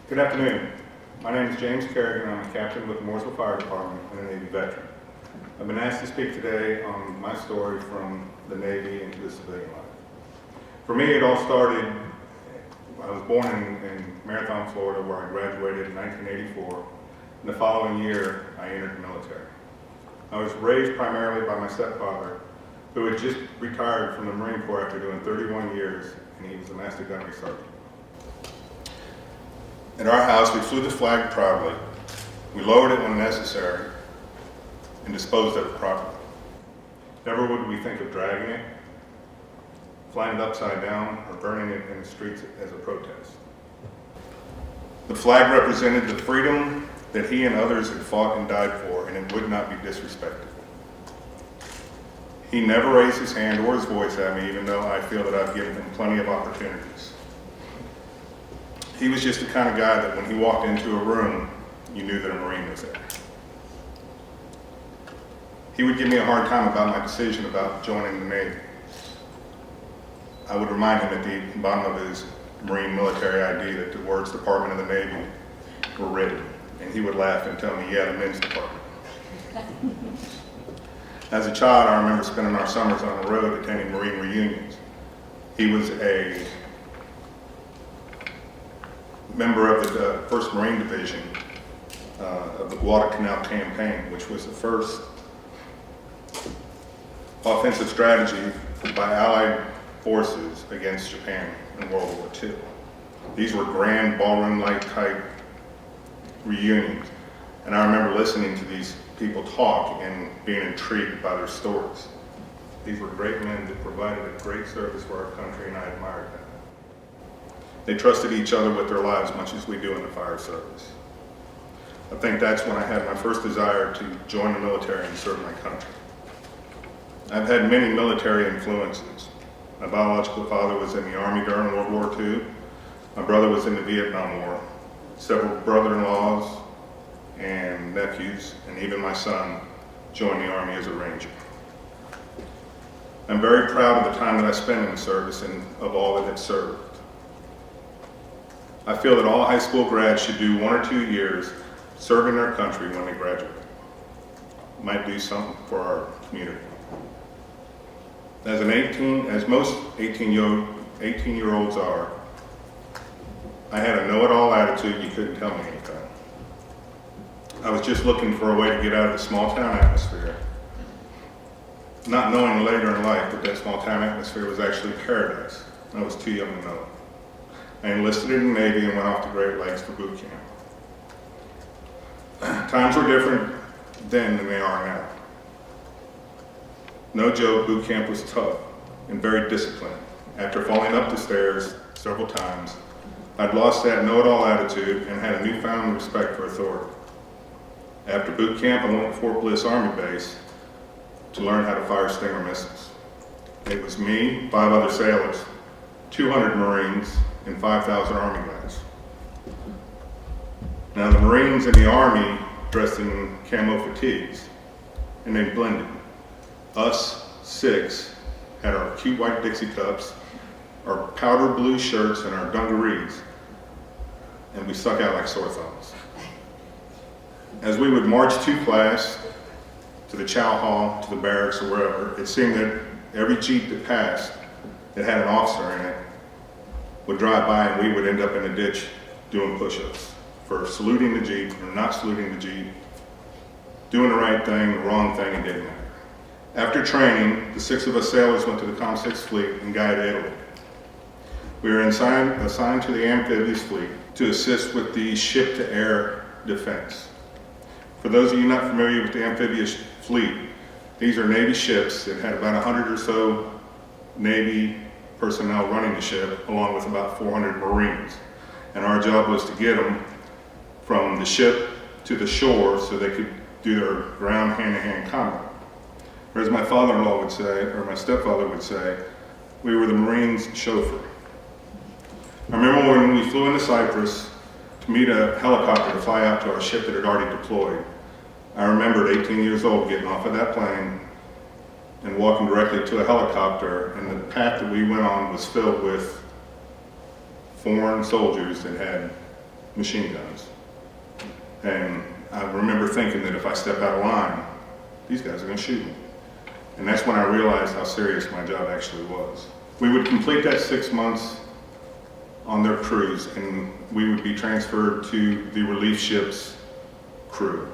Good afternoon. My name is James Carrigan. I'm a captain with the Mooresville Fire Department and a Navy veteran. I've been asked to speak today on my story from the Navy into the civilian life. For me, it all started, I was born in Marathon, Florida, where I graduated in 1984. And the following year, I entered the military. I was raised primarily by my stepfather, who had just retired from the Marine Corps after doing 31 years, and he was a master gunnery sergeant. At our house, we flew the flag proudly. We lowered it when necessary and disposed of it properly. Never would we think of dragging it, flying it upside down, or burning it in the streets as a protest. The flag represented the freedom that he and others had fought and died for, and it would not be disrespected. He never raised his hand or his voice at me, even though I feel that I've given him plenty of opportunities. He was just the kind of guy that when he walked into a room, you knew that a Marine was there. He would give me a hard time about my decision about joining the Navy. I would remind him at the bottom of his Marine military ID that the words Department of the Navy were written, and he would laugh and tell me, yeah, the men's department. As a child, I remember spending our summers on the road attending Marine reunions. He was a member of the 1st Marine Division of the Guadalcanal Campaign, which was the first offensive strategy by Allied forces against Japan in World War II. These were grand ballroom-like type reunions, and I remember listening to these people talk and being intrigued by their stories. These were great men that provided a great service for our country, and I admired them. They trusted each other with their lives much as we do in the fire service. I think that's when I had my first desire to join the military and serve my country. I've had many military influences. My biological father was in the Army during World War II. My brother was in the Vietnam War. Several brother-in-laws and nephews, and even my son, joined the Army as a Ranger. I'm very proud of the time that I spent in the service and of all that it served. I feel that all high school grads should do 1 or 2 years serving their country when they graduate. It might do something for our community. As most 18-year-olds are, I had a know-it-all attitude. You couldn't tell me anything. I was just looking for a way to get out of the small-town atmosphere, not knowing later in life that that small-town atmosphere was actually paradise. I was too young to know it. I enlisted in the Navy and went off to Great Lakes for boot camp. Times were different then than they are now. No joke, boot camp was tough and very disciplined. After falling up the stairs several times, I'd lost that know-it-all attitude and had a newfound respect for authority. After boot camp, I went to Fort Bliss Army Base to learn how to fire Stinger missiles. It was me, 5 other sailors, 200 Marines, and 5,000 Army guys. Now the Marines and the Army dressed in camo fatigues, and they blended. Us 6 had our cute white Dixie cups, our powder blue shirts, and our dungarees, and we stuck out like sore thumbs. As we would march to class, to the chow hall, to the barracks, or wherever, it seemed that every Jeep that passed that had an officer in it would drive by and we would end up in a ditch doing push-ups for saluting the Jeep or not saluting the Jeep, doing the right thing, the wrong thing, it didn't matter. After training, the 6 of us sailors went to the Com-6 fleet in Gaeta, Italy. We were assigned to the amphibious fleet to assist with the ship-to-air defense. For those of you not familiar with the amphibious fleet, these are Navy ships that had about 100 or so Navy personnel running the ship, along with about 400 Marines. And our job was to get them from the ship to the shore so they could do their ground hand-to-hand combat. Or as my father-in-law would say, or my stepfather would say, we were the Marines' chauffeur. I remember when we flew into Cyprus to meet a helicopter to fly out to our ship that had already deployed. I remembered 18 years old getting off of that plane and walking directly to a helicopter, and the path that we went on was filled with foreign soldiers that had machine guns. And I remember thinking that if I step out of line, these guys are going to shoot me. And that's when I realized how serious my job actually was. We would complete that 6 months on their cruise, and we would be transferred to the relief ship's crew.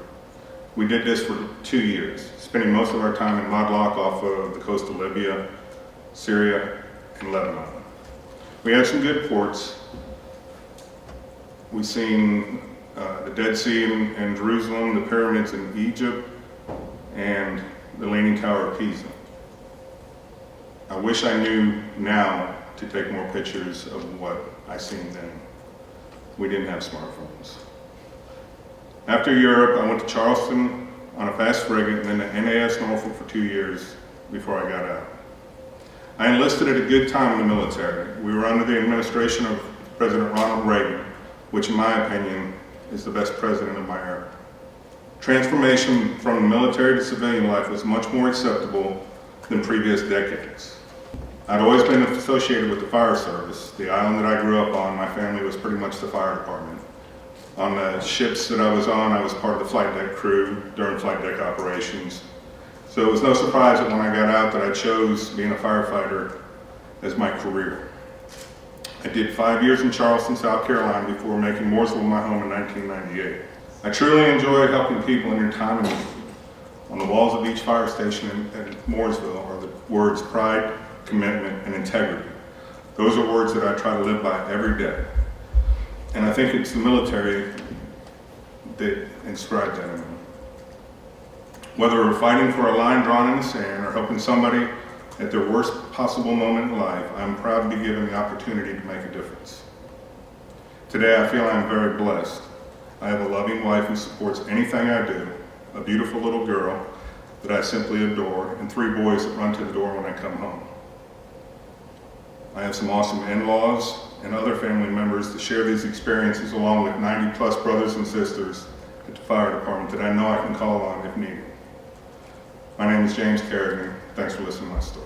We did this for 2 years, spending most of our time in Madlak off of the coast of Libya, Syria, and Lebanon. We had some good ports. We've seen the Dead Sea in Jerusalem, the pyramids in Egypt, and the Leaning Tower of Pisa. I wish I knew now to take more pictures of what I seen then. We didn't have smartphones. After Europe, I went to Charleston on a fast frigate and then to NAS Norfolk for 2 years before I got out. I enlisted at a good time in the military. We were under the administration of President Ronald Reagan, which in my opinion is the best president of my era. Transformation from the military to civilian life was much more acceptable than previous decades. I'd always been associated with the fire service. The island that I grew up on, my family was pretty much the fire department. On the ships that I was on, I was part of the flight deck crew during flight deck operations. So it was no surprise that when I got out that I chose being a firefighter as my career. I did 5 years in Charleston, South Carolina before making Mooresville my home in 1998. I truly enjoy helping people in their time of need. On the walls of each fire station at Mooresville are the words pride, commitment, and integrity. Those are words that I try to live by every day. And I think it's the military that inscribed that in me. Whether we're fighting for a line drawn in the sand or helping somebody at their worst possible moment in life, I'm proud to be given the opportunity to make a difference. Today I feel I'm very blessed. I have a loving wife who supports anything I do, a beautiful little girl that I simply adore, and 3 boys that run to the door when I come home. I have some awesome in-laws and other family members to share these experiences along with 90 plus brothers and sisters at the fire department that I know I can call on if needed. My name is James Carrigan. Thanks for listening to my story.